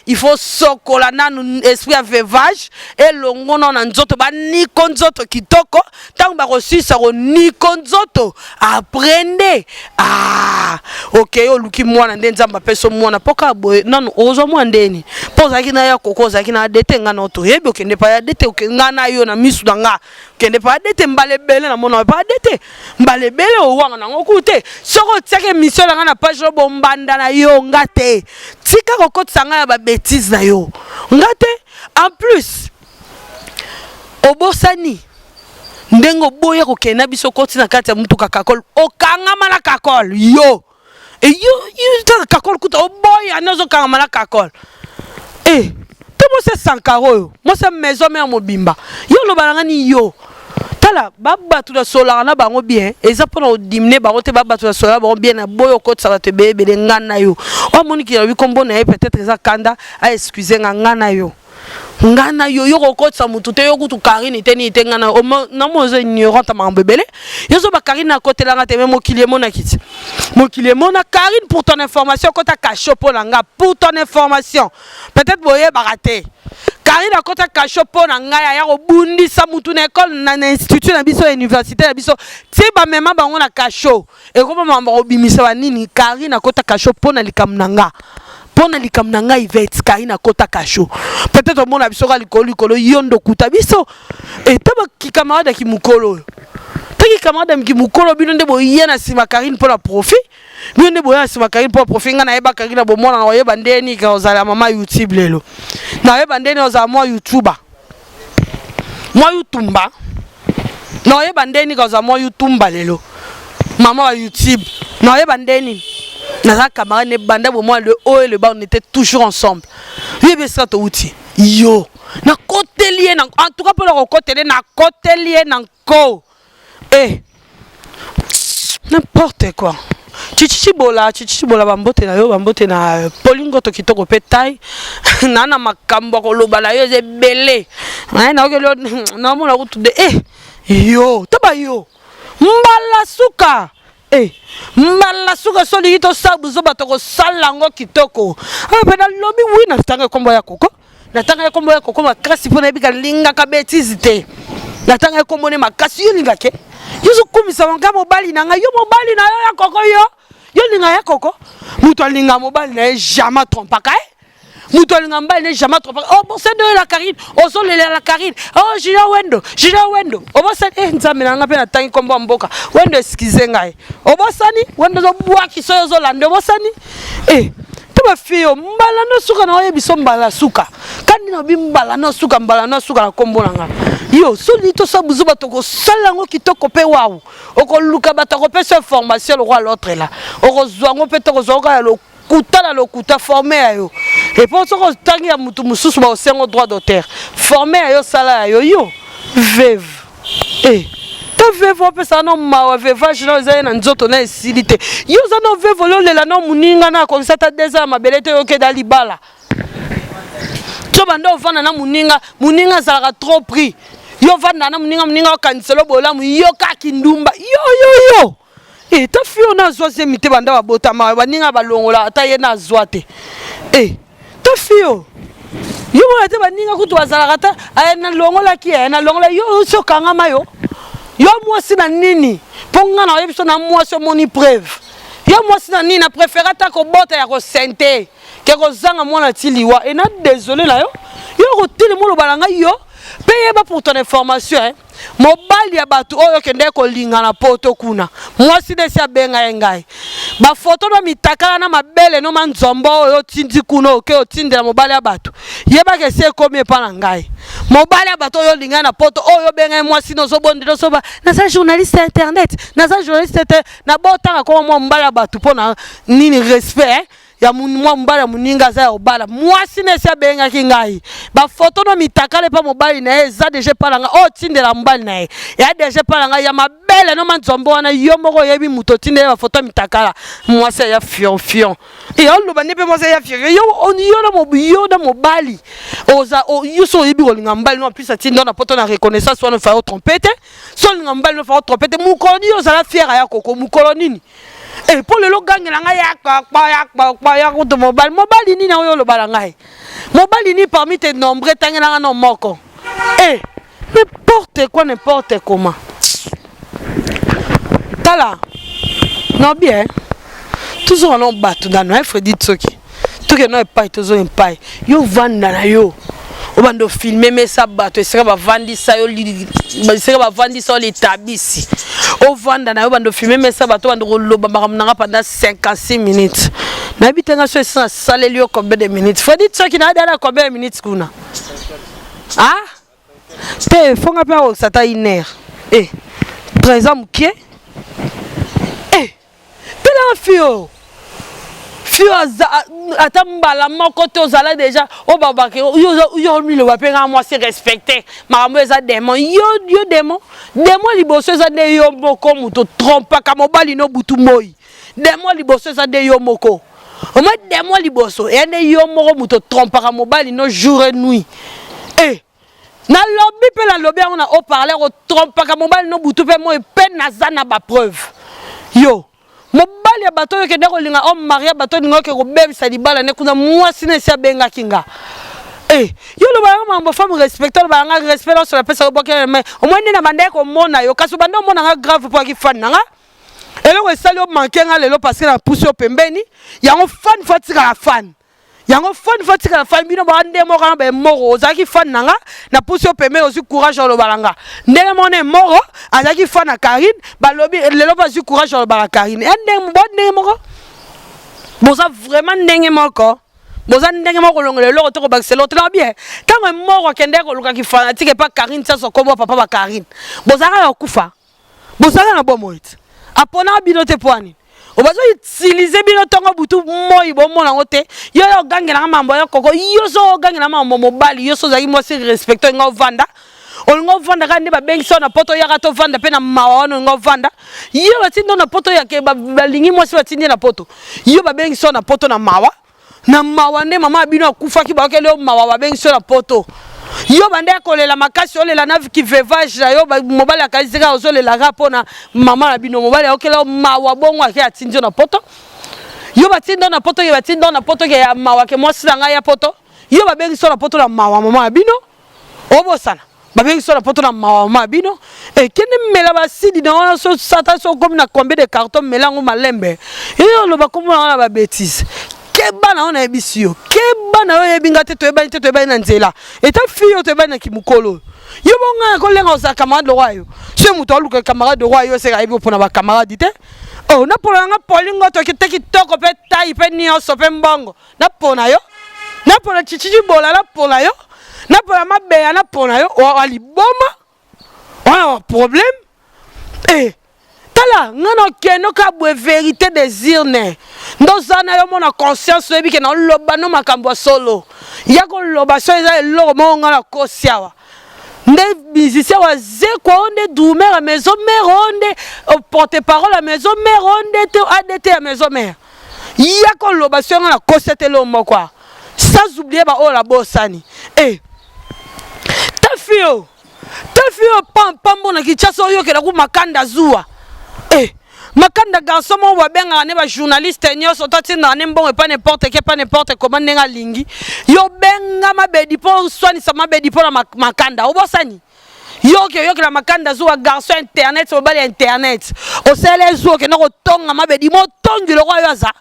il faut sokola nanu esprit à veuvage et longo na nzoto ba ni konzoto kitoko tant ba resisa ko ni konzoto apprendre OK o luki mwana ndenzamba peso mwana poka boy nanu ozo mwandeni poza kina ya koko za kina dete ngana oto yebi okende pa ya dete ngana yo na misu danga kende pa dete mbalebele na mona pa dete mbalebele o wanga na ngokute soko tseke mission na na page lo bombanda na yo ngate tika kokotsa nga ya ba bêtise na yo ngate en plus obosani ndengo boya ko kena biso koti na kati ya mutuka kakol okangama na kakol yo yo ta kakol kuta oboya nazo kangama na kakol to mo se sankaro yo mo se maison me mobimba yo lo balangani yo tala baba tu da sola na bango bien eza pona dimne bango te baba tu da sola bango bien na boyo koti sa te bebe de ngana yo o moni ki wi kombo na peut-être eza kanda a excuser ngana yo yo kokotsa mutu te yo kutu Karine te ni te ngana o na mozo ignorante mambebele yo zo ba Karine na côté la ngate même mokili mona kiti mokili mona Karine pour ton information kota cacho pona nga pour ton information peut-être boye baraté Karine a kota cacho pona nga ya obundi sa mutu na école na institut na biso université na biso ti ba mema bango na cacho e ko mamba obimisa ba nini Karine a kota cacho pona likamnanga pona likamnanga ivet Karine kota kasho peut-être mon abisoka likolo yondo kuta biso et taba ki camarade ki mukolo taki camarade ki mukolo bino nde boyena sima Karine pona profit bino nde boyena sima Karine pona profit nga na yeba Karine bo mona na yeba ndeni ka ozala mama YouTube lelo na yeba ndeni ozala mo YouTuber mo YouTumba na yeba ndeni ka ozala mo YouTumba lelo mama wa YouTube na yeba ndeni na camarade banda bo moi le haut et le bas on était toujours ensemble yebe ça to outil yo na côté lié en tout cas pour le côté lié na côté lié nanko n'importe quoi chichi bola bambote na yo bambote na polingo to kitoko petai na makambo ko lobala yo ze belé na okelo na mona ko tude yo taba yo mbala suka mbala suka soli hito sabu zoba toko salango kitoko pena lobi wina tanga kombo ya koko na tanga kombo ya koko makasi pona bika linga ka bêtise te na tanga kombo ne makasi yo linga ke yuzu kumisa wanga mobali na nga yo mobali na yo ya koko yo linga ya koko muto linga mobali na jamais trompaka muto linga mobali na jamais trompaka oh bon c'est de la Karine oh so la Karine oh jina wendo oh bon c'est nzambe na nga pe na tangi kombo mboka wendo excuse ngai oh bon sani wendo zo bua ki so zo lande oh bon sani to ba fio mbala no suka na oye biso mbala suka kandi na bimbala no suka na kombo na nga yo soli to sa buzuba to ko salango kitoko pe wawu oko luka batako pe so formation le roi l'autre là oko zwango pe to ko zoka lo kuta lokuta formé ayo et pour ça ko tangi ya mutu mususu ba osengo droit d'auteur formé ayo sala yo veuve ta veuve on peut ça non ma veuve je na na nzoto na esilité yo za no veuve lo lela no muninga na ko sata déjà mabelete yo ke dalibala to bando vana na muninga za trop prix yo vanda na muninga kanselo bolamu yo ka kindumba yo ta fio na zoase mite banda ba botama baninga balongola ata ye na zoate ta fio yo mo ate baninga kutu bazala kata na longola ki na longola yo so kanga mayo yo mwasi na nini ponga na yebiso na mwasi moni preuve yo mwasi na nini na préféré ta ko bota ya ko sente ke kozanga mwana tiliwa et na désolé là yo kotili mo lobalanga yo paye ba pour ton information hein mobali ya batu oyo kende ko linga na poto kuna mwasi desi abenga ngai ba photo no mitakala na mabele no manzombo oyo tindi kuna oke otindela mobali ya batu yeba ke se komi pa na ngai mobali ya batu oyo linga na poto oyo benga mwasi no so bondelo so ba na sa journaliste internet na sa journaliste na botanga ko mobali ya batu pona nini respect hein? Ya mwa mbala muninga za obala mwasi nesi abenga kingai ba photo no mitakale pa mobali na eza déjà palanga o tindela mbali na ya déjà palanga ya mabele no manzombo wana yo moko yebi muto tindela ba photo mitakala mwasi ya fion et on lo bande pe mwasi ya fion yo on yo na mobali oza yo so yebi ko linga mbali no plus atinda na poto na reconnaissance wana fa trompete so linga mbali no fa trompete mukoni yo za la fiera ya koko mukolo nini. Et pour le logang nga ya ko mobali ni na yo lo balanga mobali ni parmi tes nombreux tangela na moko n'importe comment tala non bien toujours on battu dans no Freddy Tsoki tout que no pas toujours pas yo vanda na yo obando filmer mais ça bato esika ba vandi sa yo esika ba vandi sa les tabisi o vanda na yo bando filmer mais ça bato bando loba bakamnanga pendant 56 minutes na bitenga so esa saleli yo combien de minutes Freddy Tsoki na dala combien de minutes kuna ah te fonga pa o sata iner présent mukie pela fio atambala moko te ozala déjà o babake yo mi le wapenga moi c'est respecté makambo eza démon yo démon liboso eza de yo moko muto trompe ka mobali no butu moi démon liboso eza de yo moko o mo démon liboso ene yo moko muto trompe ka mobali no jour et nuit na lobby pe la lobby on a au parler o trompe ka mobali no butu pe moi pe nazana ba preuve yo mobali ya bato yo ke ndeko linga o maria bato ningo ke ko bebisa libala ne kuna mwasi ne sia benga kinga yo lo ba mambo femme respecter ba nga respect sur la personne boke mais au moins ni na bande ko mona yo kaso bande mona nga grave pour ki fan nga eloko esali o manquer nga lelo parce que na pousse o pembeni yango fan fatika la fan yango fan fatika la fan bino ba ndemo kana ba moro ozaki fan nga na pousse o pembeni aussi courage lo balanga ndenge mona moro azaki fan na Karine ba lobi lelo ba zu courage lo balanga Karine ndenge bo ndenge moko boza vraiment ndenge moko boza ndenge moko longolo loko to ko bakiselo to bien tango moro kende ko luka ki fanatique pa Karine ça so kombo papa ba Karine boza ka kufa boza na bomoit apona binote poani obazo utiliser binotongo butu moi bo mona ngote yo gangela mambo ya koko yo so gangela mambo mobali yo so zaki mo se respecter ngo vanda olngo vanda ka ndi ba bengso na poto ya ka to vanda pe na mawono ngo vanda yo batindo na poto ya ke ba lingi mo se batindi na poto yo ba bengso na poto na mawa nde mama bino akufa ki ba ke le mawa ba bengso na poto yo bande kolela makasi olela na ki vevage yo mobali akazika ozolela rapo na mama na bino mobali okela mawa bongo ake atinjo na poto yo batindo na poto yo batindo na poto ke ya mawa ke mwasi na ngai ya poto yo babengi so na poto na mawa mama na bino obosana babengi so na poto na mawa mama bino kende mela basidi na so sata so comme na combien de carton melango malembe yo lo bakomo na ba bêtise kebana on a ebisio kebana yo ebinga te to ebani na nzela eta fiyo to ebani na kimukolo yo bonga ko lenga osa camarade de roi yo se muto aluka camarade de roi yo se ka ebi pona ba camarade te oh na pona nga polingo to kiteki toko pe tai pe ni oso pe mbongo na pona yo na pona chichichi bola na pona yo na pona mabeya na pona yo o ali boma on problème tala ngano keno ka bwe vérité désir ne ndozana yo mona conscience ebi ke na loba no makambo solo ya ko loba so eza lo mo ngala kosiawa nde musicien wa zeko onde doumer à maison mère onde porte-parole à maison mère onde te ADT à maison mère ya ko loba so ngala kosete lo mo kwa sans oublier ba o la bosani ta fio pam bona ki chaso yo ke la ku makanda zuwa makanda garçon mo wa benga ne ba journaliste nyoso toti na ne mbongo pas n'importe comment nenga lingi yo benga mabedi po swani sa mabedi po na makanda obosani yo ke la makanda zo garçon internet so bali internet o sele zo ke no tonga mabedi mo tongi lo kwa yaza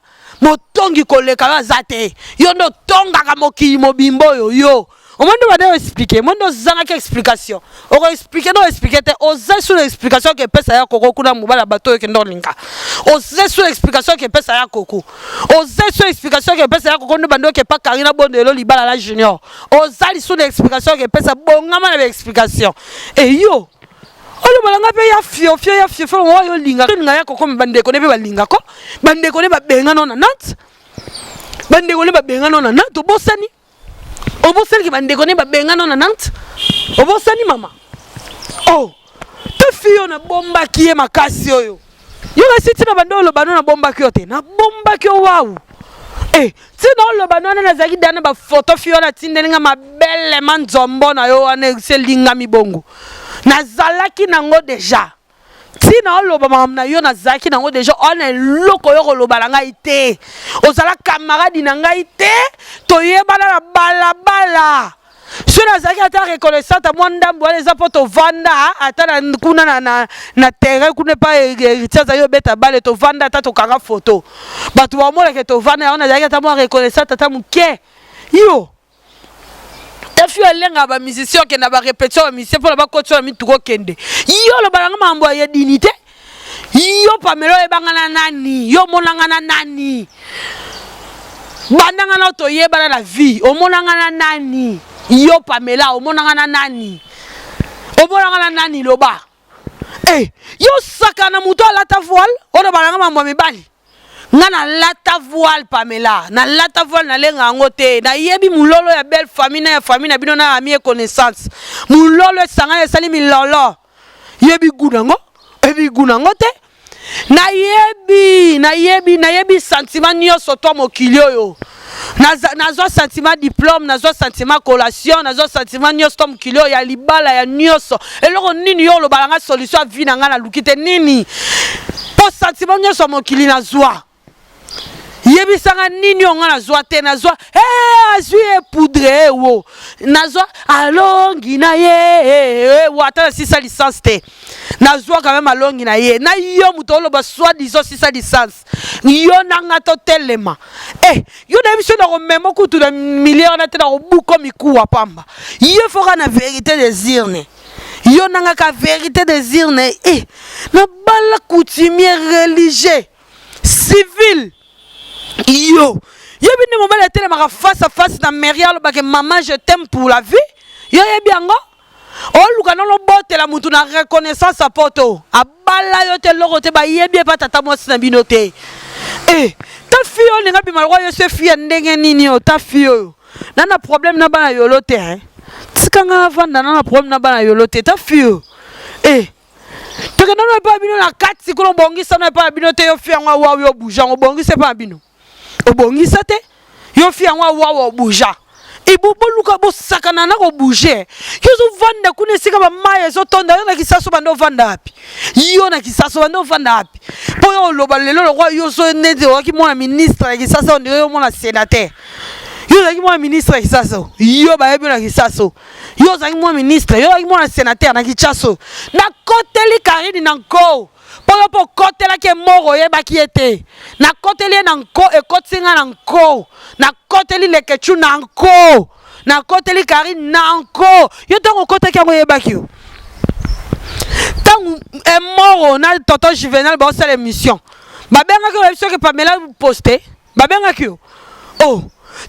motongi koleka za te yo ndo tongaka mokili mobimba oyo yo omondo bade expliquer mondo zanga ke explication oko expliquer no expliquer te oza sur explication ke pesa ya koko kuna mubala bato yo ke ndolinga oza sur explication ke pesa ya koko oza sur explication ke pesa ya koko ndo bando ke pa Karina Bondelo libala la junior oza sur explication ke pesa bongama na explication e yo olo balanga pe ya fio fo yo linga linga ya koko mbandeko ne be balinga ko bandeko ne babenga no na nat bandeko ne babenga no na nat obosani obosani ki bandeko ne babenga no na nat obosani mama oh te fio na bomba ki e makasi oyo yo resiti na bandolo bano na bomba ki ote na bomba ki wow tina oloba nona nazaki dana ba photo fio na tindelinga mabele manzombo na yo ane selinga mibongo nazalaki nango deja tina oloba mama na yo nazalaki nango deja on eloko yo koloba na ngai te ozala camarade na ngai te toyebana na balabala so nazalaki ata reconnaissante à moi ndambo wala eza po tovanda ata na kuna na terrain kuna pa héritier yo beta bale tovanda ata tokanga photo bato bamona ke tovanda yo nazalaki ata moi reconnaissante ata muke yo tafi elenga ba musicien ke na ba répétition ba musicien pour la ba kotsona mituko kende yo lo balanga mambo ya dignité yo pamelo ebanga nani yo monanga na nani bandanga na toyeba na vie omonanga na nani yo Pamela omonanga na nani loba yo sakana muto alata voile ona balanga mambo mibali ngana lata voile Pamela na lata voile na lenga ngote na yebi mulolo ya belle famille na ya famille na bino na ami connaissance mulolo sanga ya sali milolo yebi gunango te na yebi sentiment nyonso to mokili oyo nazo sentiment diplôme nazo sentiment collation nazo sentiment nyonso to mokili oyo ya libala ya nyonso eloko nini yo lo balanga solution vie na nga na lukite nini po sentiment nyonso mokili nazwa yebisanga nini onga nazwa te nazwa azwi poudre wo nazwa alongi na ye wata si sa licence te nazwa quand même alongi na ye na yo mutolo ba soit disons si sa licence yo nanga to telema yo na biso na ko memo kutu na milliard na te na ko buko miku pamba yo foka na vérité des urnes yo nanga ka vérité des urnes na bala coutumier religieux civil yo yebi ni mobile telemaka face à face na Merial ba ke maman je t'aime pour la vie yo yebi ango oluka no botela mutu na reconnaissance à poto abala yo te loko te ba yebi pa tata mwasi na bino te ta fio ninga bi malwa yo se fia ndenge nini yo ta fio nana problème na bana yolo te tikanga vanda nana problème na bana yolo te ta fio toke nano pa bino na kati ko bongisa na pa bino te yo fia ngwa wa yo buja bongisa pa bino obongisa te yo fia ngwa wa buja ibubuluka bo sakana na ko bouger yozo vanda kuna sika ba maye zo tonda yo na kisaso bando vanda api yo na kisaso bando vanda api po yo loba lelo lo yo so nete wa ki mwana ministre ya kisaso ndio yo mwana sénateur yo za ki mwana ministre ya kisaso yo ba yebi na kisaso yo za ki mwana ministre yo za ki mwana sénateur na kisaso na koteli Karine na nko po kotela ke moro yeba ki ete na koteli na nko e kotinga na nko na koteli le kechu na nko na koteli Karine na nko yo tongo kota ki ngo yeba ki tangu e moro na toto Juvenal ba osala émission babenga ke émission ke Pamela poster babenga ki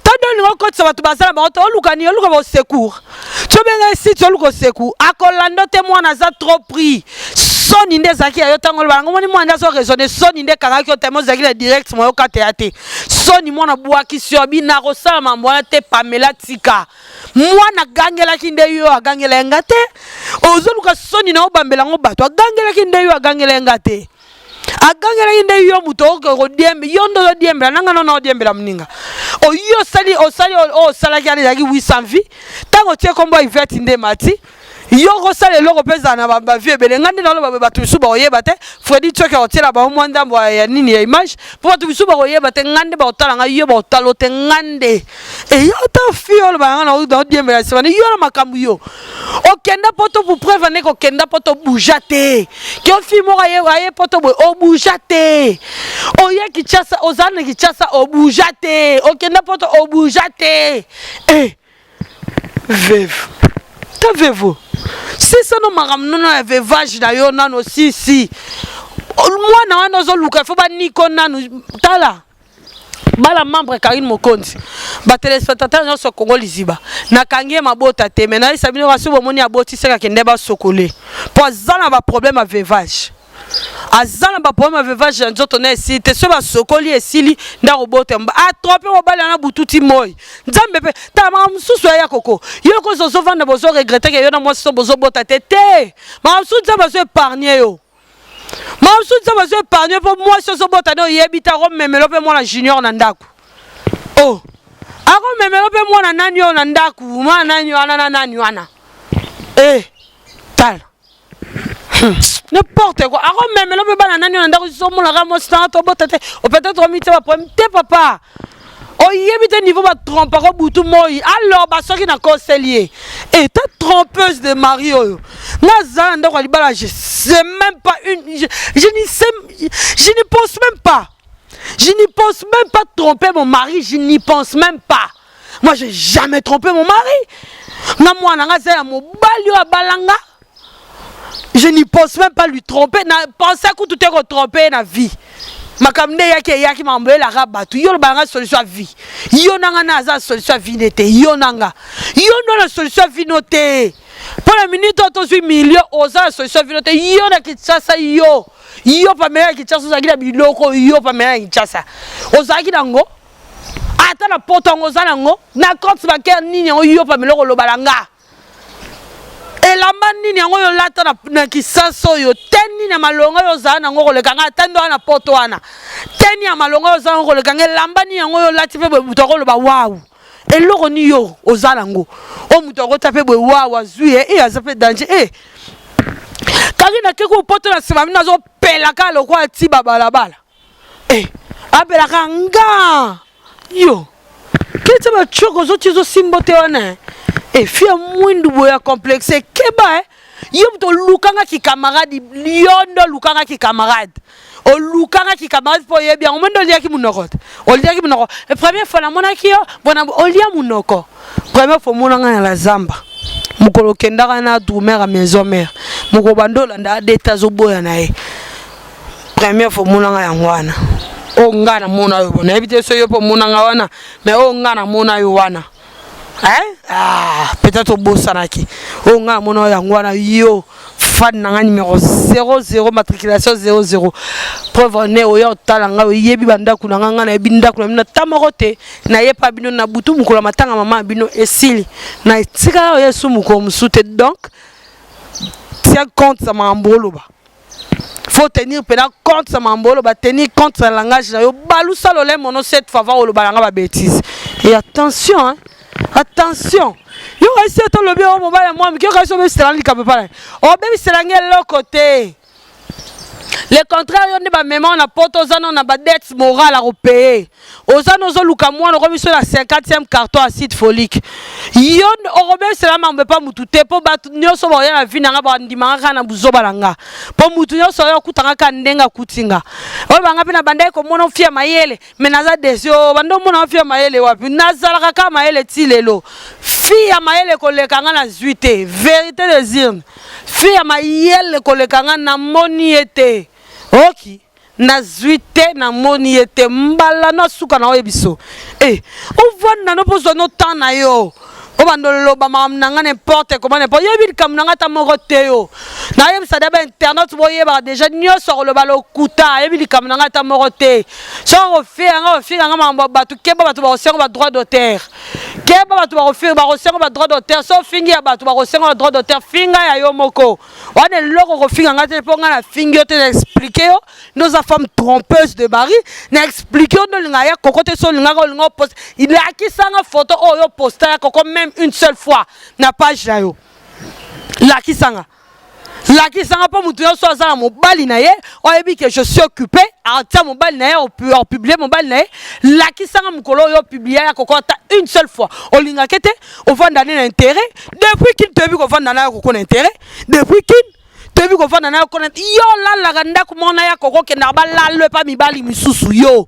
tando ni ngoko tsa batu basala ba to lukani yo luka ba secours to benga si to luka secours akolando te mwana za trop pris soni nde zaki yo tango ba ngomoni mwana so raisonner soni nde kanga ki otemo zaki la direct mo yo kateate soni mwana buaki sio bina ko sala mambo te Pamela tika mwana gangela kinde yo agangela ngate ozoluka soni na obambela ngo bato agangela kinde yo agangela ngate agangela kinde yo mutoko ko diembe yondo do diembe nanga no diembe la mninga yo sali o sala ki ali zaki 800 vie tango tie kombo Yvette nde mati yo kosala eloko peza na bavie ebele ngande na loba bato bisu bakoyeba te Freddy tsoki akotiela bango mwa ndambo ya nini ya image mpo bato bisu bakoyeba te ngande bakotalanga yo bakotala te ngande eyo ata fi oyo lobanga na odiembela nsima yo na makambo yo okenda poto pour preuve ndenge okenda poto bouja te ke ofi moko aye poto boye obouja te oye Kinshasa ozala na Kinshasa obouja te okenda poto obouja te veve ta vevo si ça no makamno ya vevage na yo nano si mwana wana ozoluka fo baniko nanu tala bala membre Karine Mokonzi ba téléspectateur nyonso Congo liziba nakangi mabota te mais na isabino kasi bomoni aboti seka kende ba sokole po azana ba problème à vevage azana ba problème à vevage nzoto na esi te so ba sokoli esili ndako bote a trope obala na bututi moy nzambe pe ta ma msusu ya koko yo ko zo vanda bozo regretter que yo na moi so bozo bota te ma msusu nzambe zo épargner yo ma msusu nzambe zo épargner po moi so bota no yebita ko memelo pe moi na junior na ndako oh ako memelo pe moi na nani yo na ndako ma nani wana nani wana tal n'importe quoi. Alors même là, on a nani on a dans son mon la ramos dans ton botte. Ou peut-être on met ça pour te papa. Oh yébite niveau va tromper au bout tout moi. Alors bah ça qui n'a qu'un lié. Et ta trompeuse de Mario. Nazan dans le bala je sais même pas une. Je n'y pense même pas. Je n'y pense même pas tromper mon mari. Je n'y pense même pas. Moi j'ai jamais trompé mon mari. Na moi na c'est mon balio à balanga. Je n'y pense même pas lui tromper. Pensez que tout est trompé dans la vie. Ma kamne yaki m'embrouille la rabatu. Yo banga solution à vie. Yo nanga naza solution à vie nete. Yo nanga. Yo no la solution à vie noté. Pour la minute on suis million oza la solution à vie noté. Yo na Kinshasa yo. Yo pa mera Kinshasa oza kila biloko yo pa mera Kinshasa. Oza kila ngo. Ata na potongo oza nango. Na compte bancaire nini yo pa meloko lo balanga. Et la mani ni ngoyo lata na kisaso yo teni na malonga yo za na ngoko lekanga tando na poto wana teni ya malonga yo za ngoko lekanga lamba ni ngoyo lati pe butoko lo ba wow et loko ni yo ozala ngo o mutoko tape bwe wow azuye azape danger Karine keko poto na sima mina zo pelaka lo kwa ti balabala apela kanga yo kete ba choko zo tizo simbote wana fia mwindu boya complexe keba yo to lukanga ki camarade liondo lukanga ki camarade o lukanga ki camarade po ye bien o mendo lia ki munoko o lia ki munoko la première fois la mona ki yo bona o lia munoko première fois mona nga la zamba mukolo kendaka na doumer à maison mère muko bandola nda deta zo boya na ye première fois mona nga yangwana o ngana mona yo bona ebite so yo po mona nga wana mais o ngana mona yo wana peut-être au beau sanaki. On a mon yangwana yo fan nanga numéro 00 matriculation 00. Preuve ne oyo talanga yebi banda kunanga na binda kuna tamorote na yepa bino na butu mukula matanga mama bino esili na tika yesu muko msute donc tiens compte ça mambolo ba. Faut tenir compte ça mambolo ba tenir compte ça langage na yo balusa lolé mono cette faveur o lo balanga ba bêtise. Et attention hein. Attention, yo essaie de le bien au mobile moi mais que ça me c'est là li capable. Oh bébé c'est là l'autre côté. Le contraire on ne ba même on a poto za on a ba dette morale à repayer. Oza nozo luka moi on remis sur la 50e carton acide folique. Yo on remet c'est là mais on peut pas mututé po ba nyoso ba ya na vie na ba ndimanga na buzo balanga. Po mutu nyoso yo kutanga ka ndenga kutinga. O banga pina bandai ko mona fia mayele mais naza desio bando mona fia mayele wapi nazala ka mayele tilelo. Fia mayele ko lekanga na zuite vérité des urnes. Fia mayele ko lekanga na moni ete. Ok. Na zuite na moni ete mbala na suka na oyebiso on voit na no pozo no temps na yo o bandolo ba mamnanga n'importe comment n'importe yebi kamnanga ta morote yo na yeb sa daba internet boye ba déjà nyoso lo balo kuta yebi kamnanga ta morote so refanga mambo batu keba batu ba osengo ba droit d'auteur keba batu ba refanga ba osengo ba droit d'auteur so fingi ya batu ba osengo ba droit d'auteur finga ya yo moko wana loko refanga ngate ponga na fingi yo te expliquer yo nos femmes trompeuses de Marie n'expliquer no linga ya kokote so linga ko linga post il a qui sanga photo o yo poster koko même une seule fois na page là yo lakisanga po mutu yo so azala mobali na ye oyebi que je suis occupé atia mobali na ye au publier mobali na ye lakisanga mukolo yo publier ya kokota une seule fois olinga kete ovanda na intérêt depuis qu'il te vu ko vanda na ko na intérêt depuis qu'il te vu ko vanda na ko na yo la ganda ko mona ya koko ke na ba la pa mibali misusu yo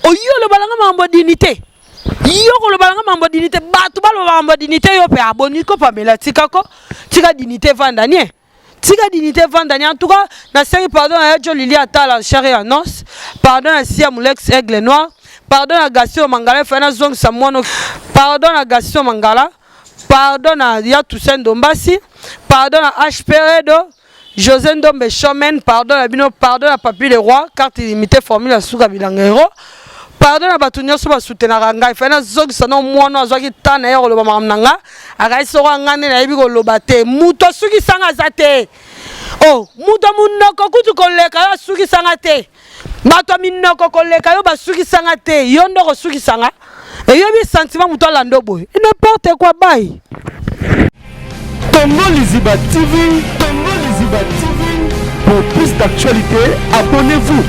le balanga mambo dignité yo ko le balanga mambo dignité batu ba lo mambo dignité yo pe aboni ko pamela tika dignité vandanie tika dignité vandanie en tout cas na série pardon à Jo Lili Atala chérie annonce pardon à Sia Moulex Aigle Noir pardon à Gassio Mangala Fana Zong Samono pardon à Gassio Mangala pardon à Ya Toussaint Dombasi pardon à HP Redo José Ndombe Chomen pardon à Bino pardon à Papi le Roi carte illimitée formule à Souga Bilangero pardon à Batunia Soba Soutenara Ngai Fana Zong Sano Mono Azwaki Tana Ero Loba Mamnanga Agai Sora Ngane na Ibigo Lobate Muto Suki Sanga Zate oh muto munoko kutu koleka yo Suki Sanga te bato minoko koleka yo Basuki Sanga te yo ndoko Suki Sanga et yo bi sentiment muto lando boy n'importe quoi bye Tongo Liziba TV pour plus d'actualité abonnez-vous